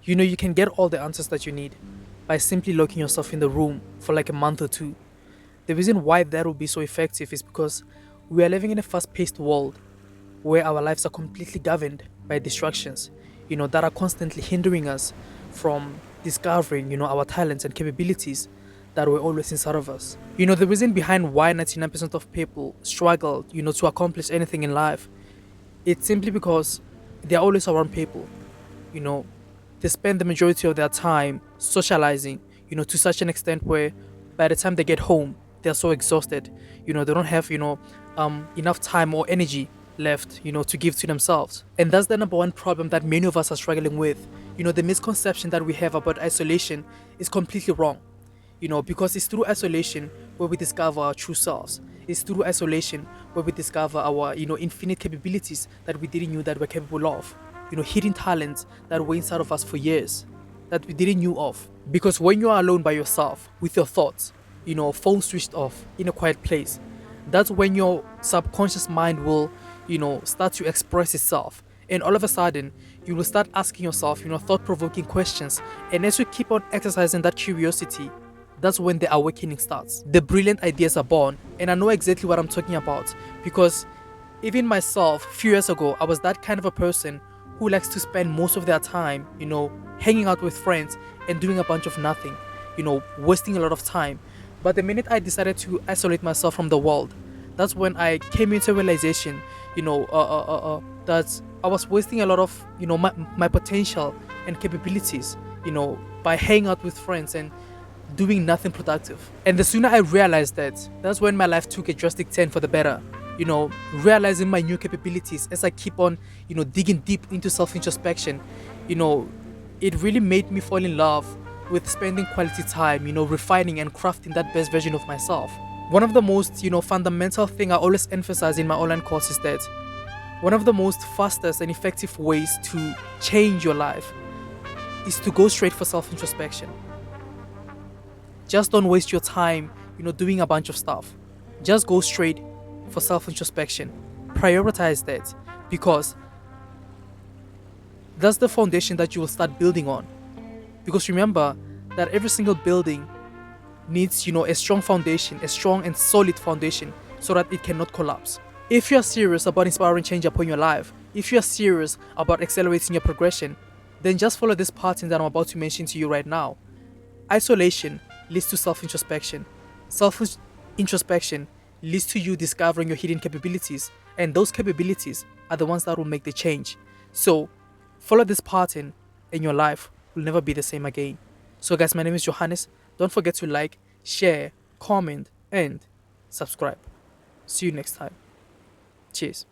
You can get all the answers that you need by simply locking yourself in the room for like a month or two. The reason why that will be so effective is because we are living in a fast paced world where our lives are completely governed by distractions, that are constantly hindering us from discovering, our talents and capabilities that were always inside of us. The reason behind why 99% of people struggle, to accomplish anything in life, it's simply because they're always around people, you know, they spend the majority of their time socializing, to such an extent where by the time they get home, they're so exhausted, they don't have, enough time or energy left, to give to themselves. And that's the number one problem that many of us are struggling with. The misconception that we have about isolation is completely wrong, because it's through isolation where we discover our true selves. It's through isolation where we discover our, infinite capabilities that we didn't know that we're capable of, hidden talents that were inside of us for years that we didn't knew of. Because when you are alone by yourself with your thoughts, phone switched off in a quiet place, that's when your subconscious mind will, start to express itself. And all of a sudden, you will start asking yourself, thought provoking questions. And as you keep on exercising that curiosity, that's when the awakening starts. The brilliant ideas are born, and I know exactly what I'm talking about because even myself, a few years ago, I was that kind of a person who likes to spend most of their time, hanging out with friends and doing a bunch of nothing, wasting a lot of time. But the minute I decided to isolate myself from the world, that's when I came into a realization, that I was wasting a lot of, my potential and capabilities, by hanging out with friends and doing nothing productive. And the sooner I realized that, that's when my life took a drastic turn for the better. Realizing my new capabilities as I keep on, digging deep into self introspection, you know, it really made me fall in love with spending quality time, refining and crafting that best version of myself. One of the most, fundamental thing I always emphasize in my online course is that one of the most fastest and effective ways to change your life is to go straight for self introspection. Just don't waste your time, doing a bunch of stuff. Just go straight for self introspection. Prioritize that because that's the foundation that you will start building on. Because remember that every single building needs, a strong foundation, a strong and solid foundation so that it cannot collapse. If you are serious about inspiring change upon your life, if you are serious about accelerating your progression, then just follow this pattern that I'm about to mention to you right now. Isolation leads to self introspection. Self introspection leads to you discovering your hidden capabilities, and those capabilities are the ones that will make the change. So, follow this pattern, and your life will never be the same again. So, guys, my name is Johannes. Don't forget to like, share, comment, and subscribe. See you next time. Cheers.